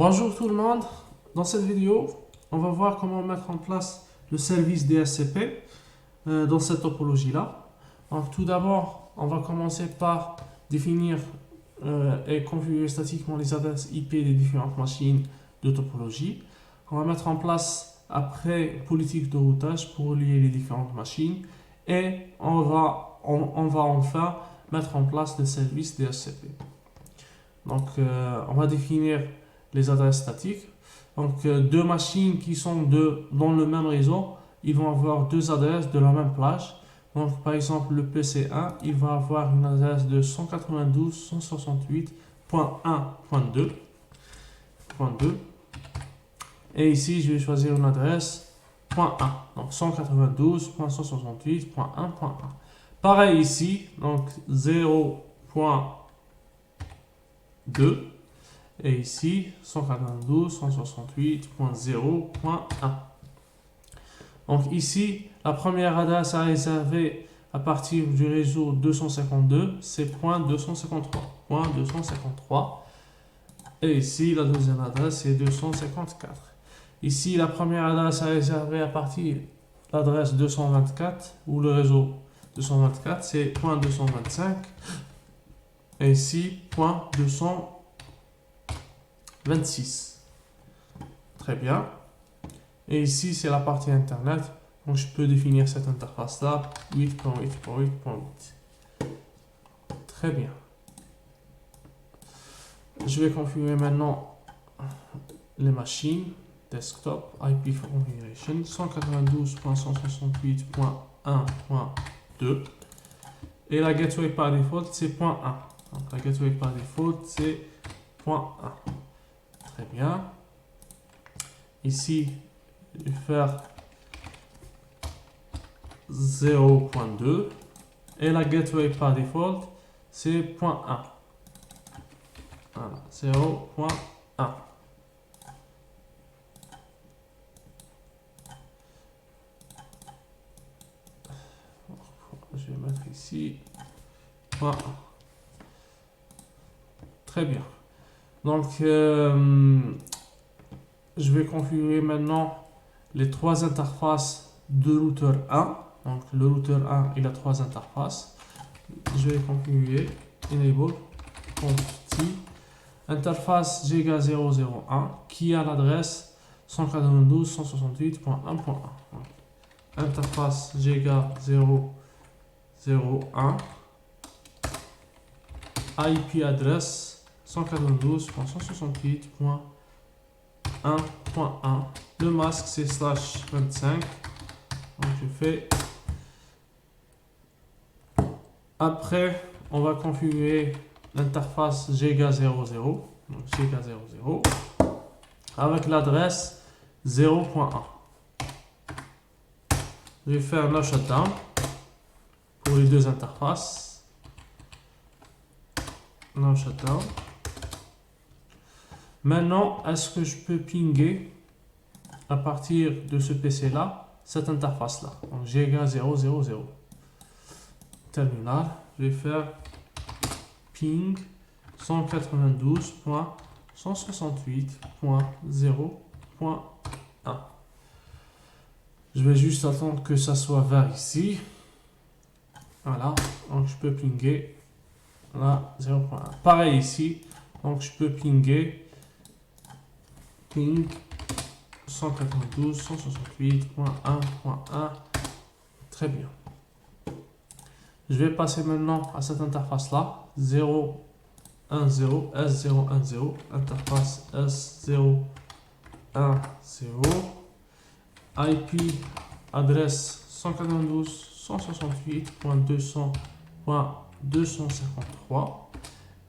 Bonjour tout le monde, dans cette vidéo, on va voir comment mettre en place le service DHCP dans cette topologie-là. Donc tout d'abord, on va commencer par définir et configurer statiquement les adresses IP des différentes machines de topologie. On va mettre en place après politique de routage pour relier les différentes machines et on va enfin mettre en place le service DHCP. Donc on va définir les adresses statiques. Donc deux machines qui sont dans le même réseau, ils vont avoir deux adresses de la même plage. Donc par exemple le PC1, il va avoir une adresse de 192.168.1.2. Et ici je vais choisir une adresse .1, donc 192.168.1.1. Pareil ici, donc 0.2. Et ici, 192.168.0.1. Donc ici, la première adresse à réserver à partir du réseau 252, c'est .253. Et ici, la deuxième adresse, c'est 254. Ici, la première adresse à réserver à partir de l'adresse 224, ou le réseau 224, c'est .225. Et ici, .226. Très bien. Et ici, c'est la partie Internet. Donc, je peux définir cette interface-là, 8.8.8.8. Très bien. Je vais configurer maintenant les machines. Desktop, IP configuration, 192.168.1.2. Et la gateway par default, c'est .1. Donc, la gateway par default, c'est .1. Très bien. Ici, je vais faire 0.2 et la gateway par default c'est .1. Voilà, 0.1. Je vais mettre ici .1. Très bien. Donc, je vais configurer maintenant les trois interfaces de routeur 1. Donc, le routeur 1, il a trois interfaces. Je vais configurer enable conft interface Giga001 qui a l'adresse 192.168.1.1. Interface Giga001 IP adresse 192.168.1.1. Le masque c'est /25. Donc je fais. Après, on va configurer l'interface Giga00, donc Giga00, avec l'adresse 0.1. Je vais faire un shutdown pour les deux interfaces. No shutdown. Maintenant, est-ce que je peux pinguer à partir de ce PC là cette interface là, donc Giga000. Terminal, je vais faire ping 192.168.0.1. Je vais juste attendre que ça soit vert ici. Voilà, donc je peux pinguer là 0.1. Pareil ici, donc je peux pinguer ping 192.168.1.1. Très bien. Je vais passer maintenant à cette interface là, 010 S010, interface S010, IP adresse 192.168.200.253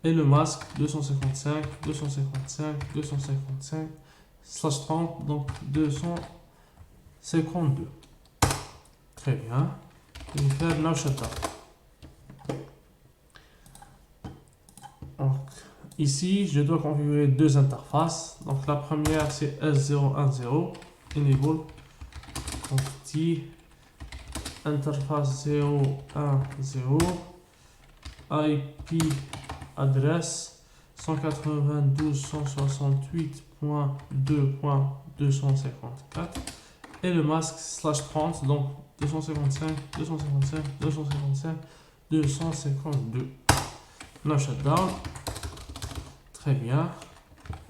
et le masque 255.255.255/30, donc 252. Très bien. Je vais faire no shutdown. Donc, ici, je dois configurer deux interfaces. Donc, la première, c'est S010, enable, conft interface 010, IP adresse 192.168.2.254 et le masque /30, donc 255, 255, 255, 252. No shutdown. Très bien.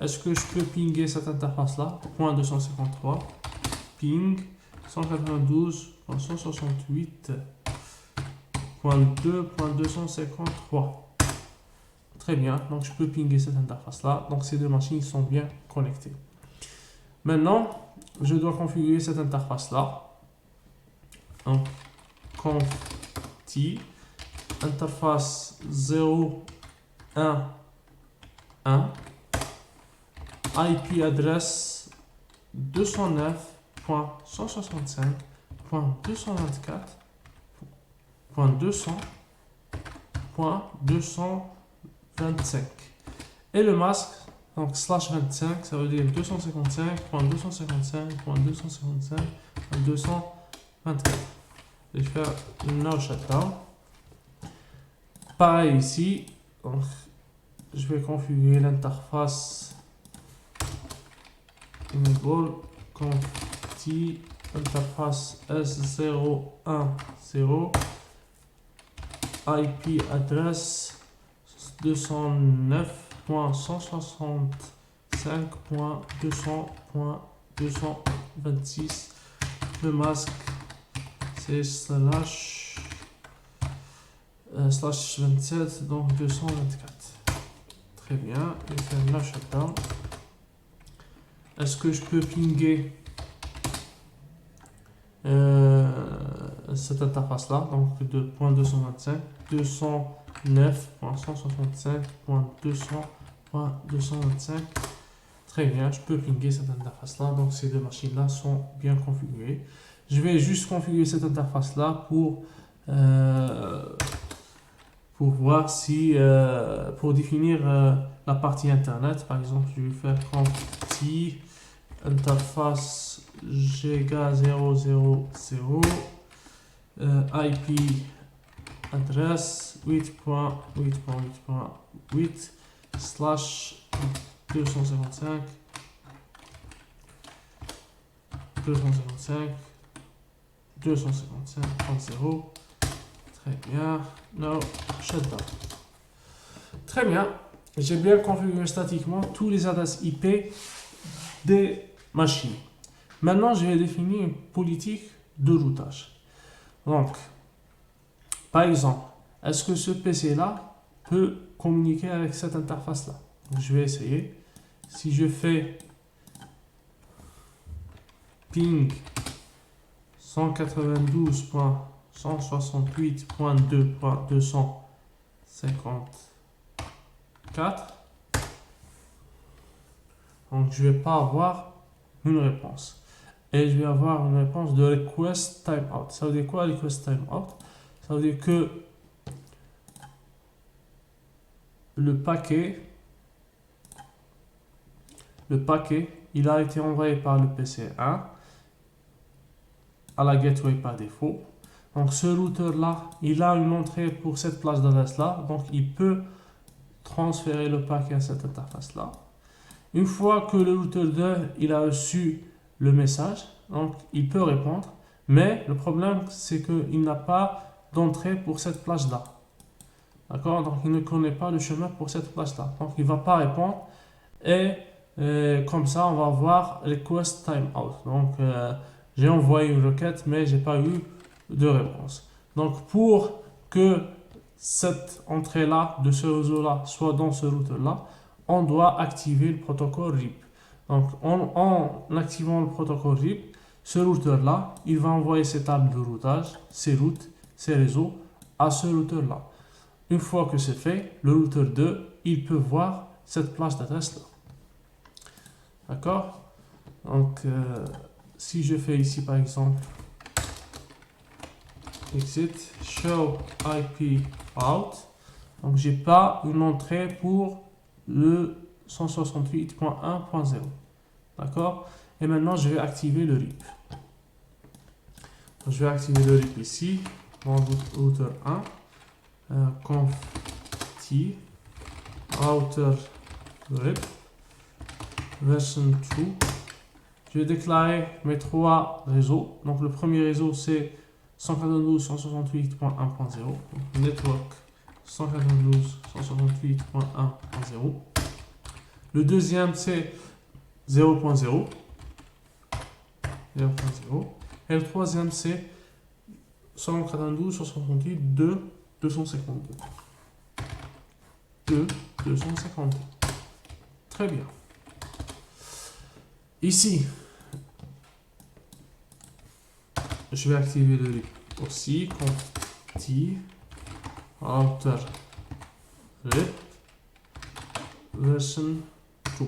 Est-ce que je peux pinguer cette interface-là? Point 253. Ping 192.168.2.253. Très bien. Donc, je peux pinguer cette interface-là. Donc, ces deux machines sont bien connectées. Maintenant, je dois configurer cette interface-là. Donc, conf t interface 0, 1, 1. IP adresse 209.165.224.200.225 et le masque donc /25, ça veut dire 255.255.255.224. Je vais faire no shutdown. Pareil ici, donc je vais configurer l'interface enable conf t interface S010 IP adresse 209.165.200.226. Le masque c'est /27, donc 224. Très bien, je vais faire la shutdown. Est-ce que je peux pinguer cette interface-là, donc de .225, 209.165.200.225. Très bien, je peux pinguer cette interface-là, donc ces deux machines-là sont bien configurées. Je vais juste configurer cette interface-là pour voir si, pour définir la partie internet. Par exemple, je vais faire conf t interface GK000 IP adresse 8.8.8.8 /255 255 255.0. Très bien. No shutdown. Très bien. J'ai bien configuré statiquement tous les adresses IP des machines. Maintenant, je vais définir une politique de routage. Donc, par exemple, est-ce que ce PC-là peut communiquer avec cette interface-là? Je vais essayer. Si je fais ping 192.168.2.254, donc je vais pas avoir une réponse. Et je vais avoir une réponse de request timeout. Ça veut dire quoi request timeout? Ça veut dire que le paquet, il a été envoyé par le PC1 à la gateway par défaut. Donc ce routeur là, il a une entrée pour cette place d'adresse là, donc il peut transférer le paquet à cette interface là. Une fois que le routeur 2 il a reçu le message, donc il peut répondre, mais le problème c'est qu'il n'a pas d'entrée pour cette place là. D'accord? Donc il ne connaît pas le chemin pour cette place là, donc il ne va pas répondre et comme ça on va voir request timeout. Donc j'ai envoyé une requête mais j'ai pas eu de réponse. Donc pour que cette entrée là de ce réseau là soit dans ce routeur là, on doit activer le protocole RIP. Donc en activant le protocole RIP, ce routeur là il va envoyer ses tables de routage, ses routes, ses réseaux à ce routeur là. Une fois que c'est fait, le routeur 2 il peut voir cette place d'adresse là. D'accord? Donc si je fais ici par exemple exit show IP out, donc j'ai pas une entrée pour le 168.1.0. D'accord? Et maintenant je vais activer le RIP. Donc, je vais activer le RIP ici dans routeur 1 conf t router RIP version 2. Je vais déclarer mes trois réseaux. Donc le premier réseau c'est 192.168.1.0. Network 192.168.1.0. Le deuxième c'est 0.0. 0.0. Et le troisième c'est 192.168.252. 252. Très bien. Ici, je vais activer le RIP aussi. Conti router RIP version 2.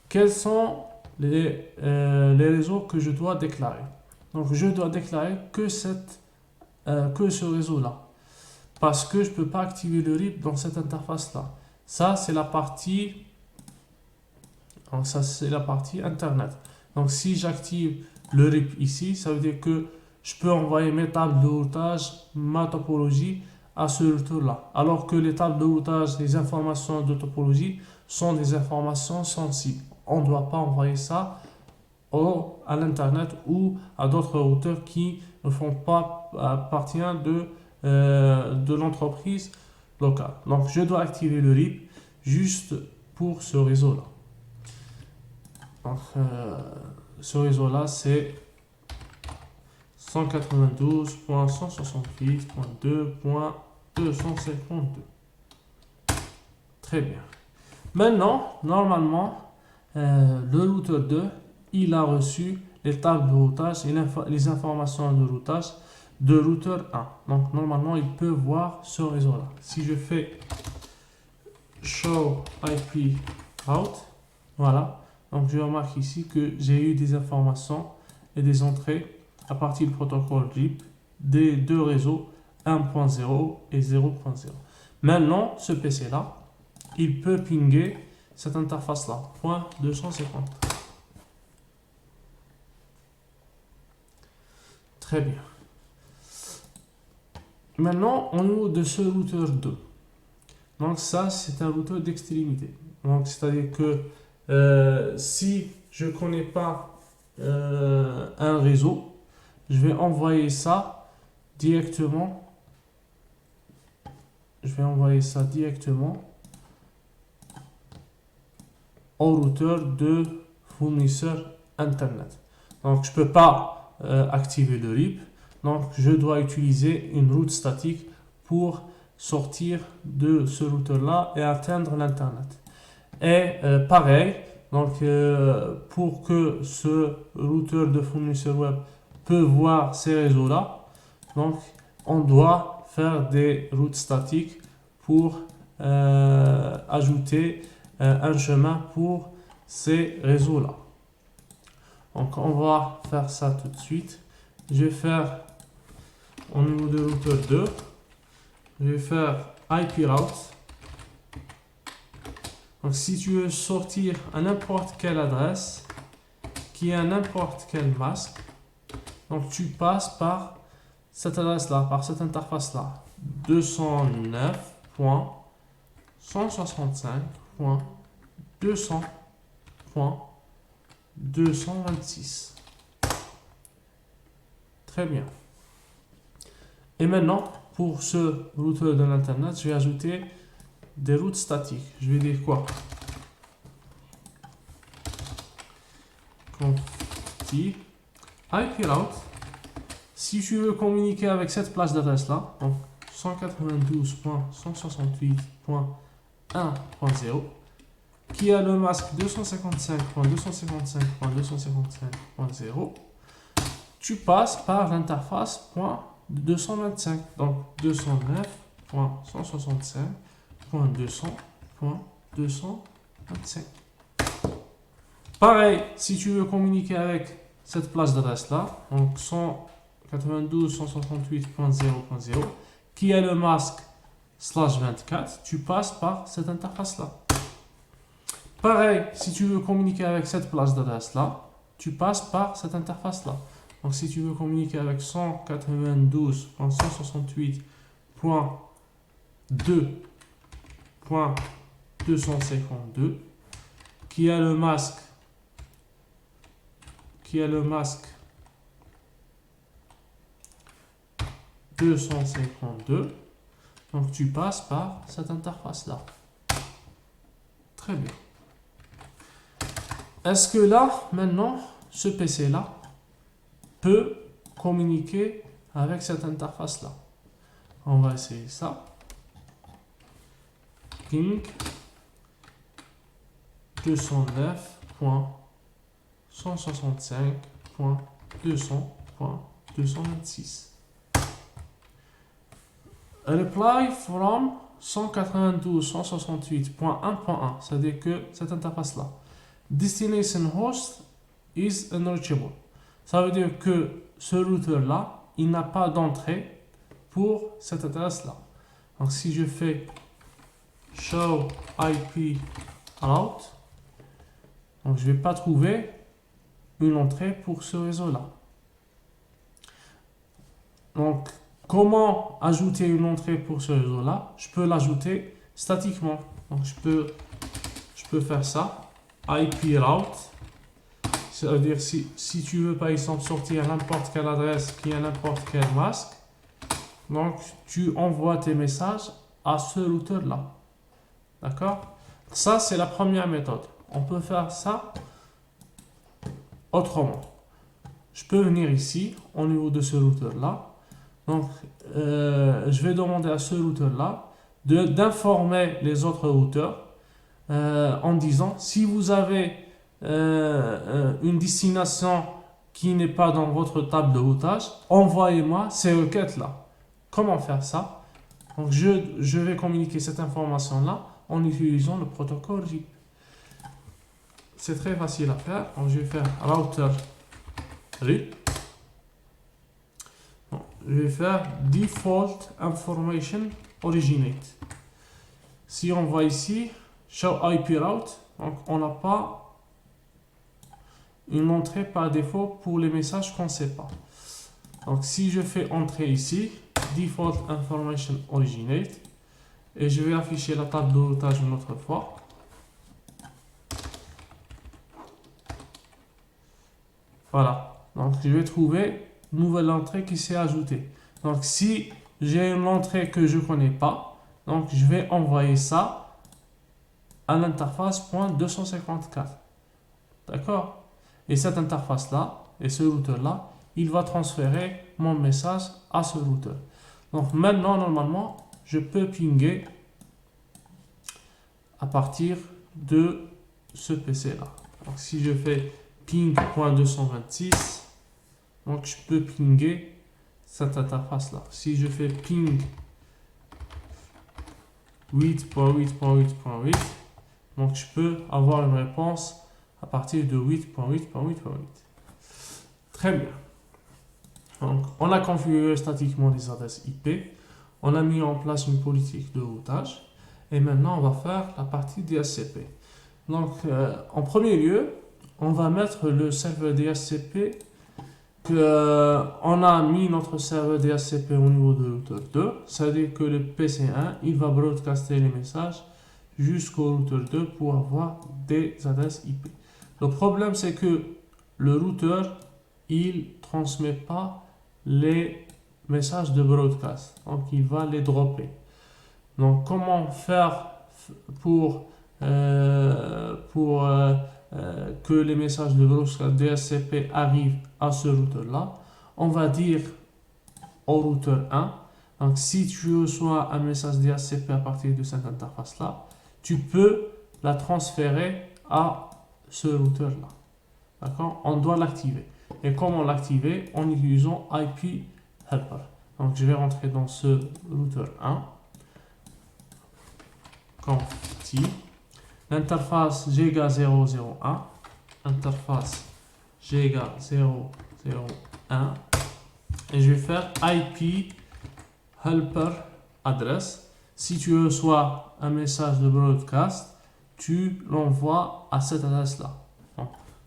Quels sont les réseaux que je dois déclarer? Donc, je dois déclarer que ce réseau-là. Parce que je ne peux pas activer le RIP dans cette interface-là. Ça, c'est la partie Internet. Donc, si j'active le RIP ici, ça veut dire que je peux envoyer mes tables de routage, ma topologie à ce routeur-là. Alors que les tables de routage, les informations de topologie sont des informations sensibles. On ne doit pas envoyer ça à l'Internet ou à d'autres routeurs qui ne font pas partie de l'entreprise locale. Donc, je dois activer le RIP juste pour ce réseau-là. Donc, ce réseau-là, c'est 192.168.2.252. Très bien. Maintenant, normalement, le routeur 2, il a reçu les tables de routage et les informations de routage de routeur 1. Donc, normalement, il peut voir ce réseau-là. Si je fais show IP route, voilà. Donc, je remarque ici que j'ai eu des informations et des entrées à partir du protocole RIP des deux réseaux 1.0 et 0.0. Maintenant, ce PC-là, il peut pinguer cette interface-là, .250. Très bien. Maintenant, au niveau de ce routeur 2. Donc ça, c'est un routeur d'extrémité. Donc, c'est-à-dire que si je ne connais pas un réseau, je vais envoyer ça directement. Au routeur de fournisseur Internet. Donc, je ne peux pas activer le RIP. Donc, je dois utiliser une route statique pour sortir de ce routeur-là et atteindre l'Internet. Et pareil, donc, pour que ce routeur de fournisseur web peut voir ces réseaux-là, donc, on doit faire des routes statiques pour ajouter un chemin pour ces réseaux-là. Donc, on va faire ça tout de suite. Je vais faire au niveau de routeur 2, je vais faire IP route. Donc, si tu veux sortir à n'importe quelle adresse qui a n'importe quel masque, donc tu passes par cette adresse-là, par cette interface-là, 209.165.200.226. Très bien. Et maintenant, pour ce routeur de l'Internet, je vais ajouter des routes statiques. Je vais dire quoi? Conti IP route. Si tu veux communiquer avec cette place d'adresse-là, donc 192.168.1.0, qui a le masque 255.255.255.0, tu passes par l'interface .225, donc 209.165.200.225. Pareil, si tu veux communiquer avec cette place d'adresse-là, donc 192.168.0.0, qui a le masque /24, tu passes par cette interface-là. Pareil, si tu veux communiquer avec cette place d'adresse-là, tu passes par cette interface-là. Donc, si tu veux communiquer avec 192.168.2.252, qui a le masque 252. Donc tu passes par cette interface là. Très bien. Est-ce que là, maintenant, ce PC là peut communiquer avec cette interface là? On va essayer ça. Ping 209.165.200.226. Reply from 192.168.1.1, c'est-à-dire que cette interface-là. Destination host is unreachable. Ça veut dire que ce routeur-là, il n'a pas d'entrée pour cette adresse-là. Donc si je fais show IP route, donc je ne vais pas trouver une entrée pour ce réseau-là. Donc, comment ajouter une entrée pour ce réseau-là? Je peux l'ajouter statiquement. Donc, je peux faire ça. IP route. Ça veut dire si tu veux, par exemple, sortir n'importe quelle adresse qui a n'importe quel masque, donc tu envoies tes messages à ce routeur-là. D'accord? Ça, c'est la première méthode. On peut faire ça autrement. Je peux venir ici, au niveau de ce routeur-là. Donc, je vais demander à ce routeur-là d'informer les autres routeurs en disant, si vous avez une destination qui n'est pas dans votre table de routage, envoyez-moi ces requêtes-là. Comment faire ça? Donc, je vais communiquer cette information-là en utilisant le protocole RIP. C'est très facile à faire. Donc, je vais faire router RIP. Je vais faire default information originate. Si on voit ici, show IP route, donc on n'a pas une entrée par défaut pour les messages qu'on ne sait pas. Donc si je fais entrer ici, default information originate, et je vais afficher la table de routage une autre fois. Voilà. Donc je vais trouver une nouvelle entrée qui s'est ajoutée. Donc si j'ai une entrée que je ne connais pas, donc je vais envoyer ça à l'interface .254. D'accord? Et cette interface-là, et ce routeur-là, il va transférer mon message à ce routeur. Donc maintenant, normalement, je peux pinguer à partir de ce PC-là. Donc si je fais ping.226, donc je peux pinguer cette interface-là. Si je fais ping 8.8.8.8, donc je peux avoir une réponse à partir de 8.8.8.8. Très bien. Donc on a configuré statiquement les adresses IP. On a mis en place une politique de routage. Et maintenant, on va faire la partie DHCP. Donc, en premier lieu, on va mettre le serveur DHCP on a mis notre serveur DHCP au niveau de routeur 2. C'est-à-dire que le PC1, il va broadcaster les messages jusqu'au routeur 2 pour avoir des adresses IP. Le problème, c'est que le routeur, il ne transmet pas les messages de broadcast. Donc, il va les dropper. Donc, comment faire pour que les messages de broadcast DHCP arrivent à ce routeur-là? On va dire au routeur 1. Donc, si tu reçois un message DHCP à partir de cette interface-là, tu peux la transférer à ce routeur-là. D'accord? On doit l'activer. Et comment l'activer? En utilisant IP helper. Donc, je vais rentrer dans ce routeur 1. Conf l'interface GEGA001, interface GEGA001, et je vais faire IP helper address. Si tu reçois un message de broadcast, tu l'envoies à cette adresse-là.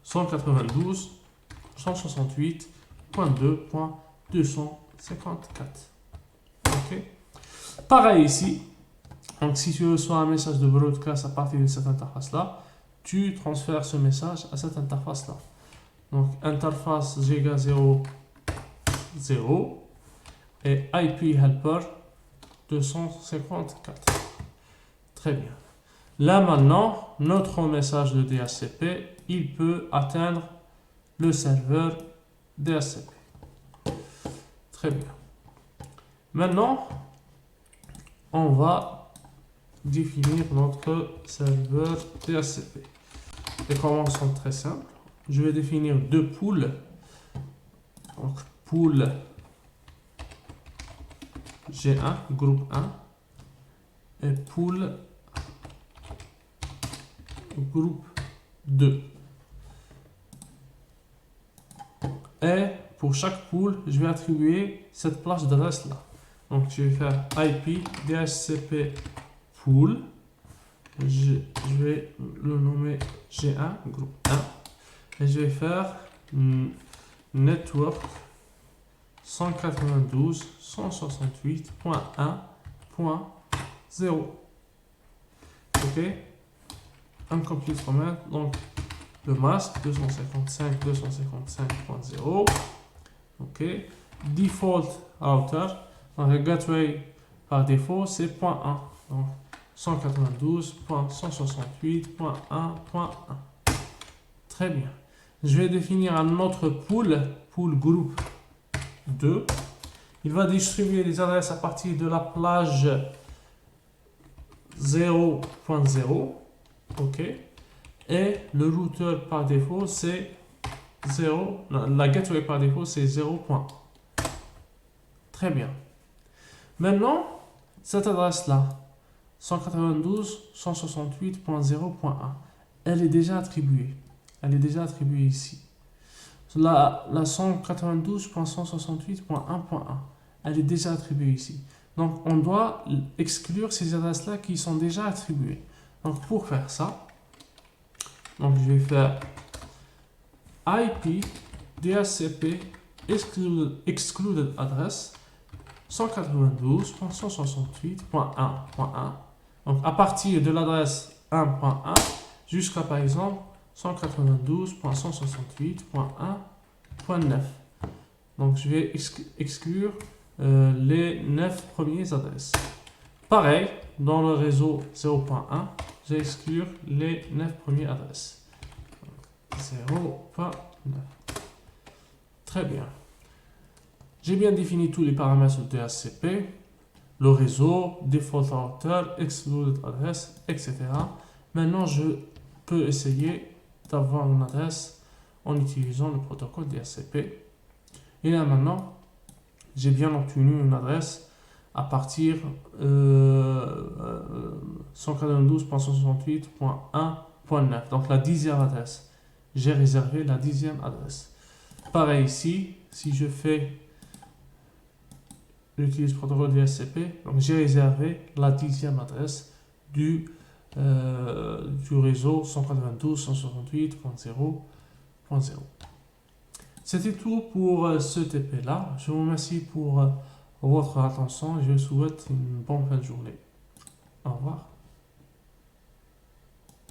192.168.2.254. Ok. Pareil ici. Donc, si tu reçois un message de broadcast à partir de cette interface-là, tu transfères ce message à cette interface-là. Donc, interface giga 0, 0 et IP helper 254. Très bien. Là maintenant, notre message de DHCP, il peut atteindre le serveur DHCP. Très bien. Maintenant, on va définir notre serveur DHCP. Les commandes sont très simples. Je vais définir deux pools. Donc, pool G1, groupe 1, et pool groupe 2. Et pour chaque pool, je vais attribuer cette plage d'adresse là. Donc je vais faire IP DHCP pool. Je vais le nommer G1, groupe 1. Et je vais faire network 192.168.1.0. Ok. Un compute command. Donc le masque 255.255.0. Ok. Default router. Donc le gateway par défaut c'est .1. Donc 192.168.1.1. Très bien. Je vais définir un autre pool groupe 2. Il va distribuer les adresses à partir de la plage 0.0. Ok. Et le routeur par défaut c'est 0. La gateway par défaut c'est 0.1. Très bien. Maintenant, cette adresse-là, 192.168.0.1, elle est déjà attribuée. Elle est déjà attribuée ici. La 192.168.1.1, elle est déjà attribuée ici. Donc, on doit exclure ces adresses-là qui sont déjà attribuées. Donc, pour faire ça, donc je vais faire IP DHCP excluded address 192.168.1.1. Donc, à partir de l'adresse 1.1 jusqu'à, par exemple, 192.168.1.9. Donc, je vais exclure les 9 premières adresses. Pareil, dans le réseau 0.1, je vais exclure les 9 premières adresses. 0.9. Très bien. J'ai bien défini tous les paramètres de DHCP, le réseau, default router, excluded address, etc. Maintenant, je peux essayer d'avoir une adresse en utilisant le protocole DHCP. Et là maintenant, j'ai bien obtenu une adresse à partir 192.168.1.9. Donc la 10e adresse. J'ai réservé la 10e adresse. Pareil ici, si je j'utilise le protocole DHCP, donc j'ai réservé la 10e adresse du réseau 192.168.0.0. C'était tout pour ce TP là. Je vous remercie pour votre attention et je vous souhaite une bonne fin de journée. Au revoir.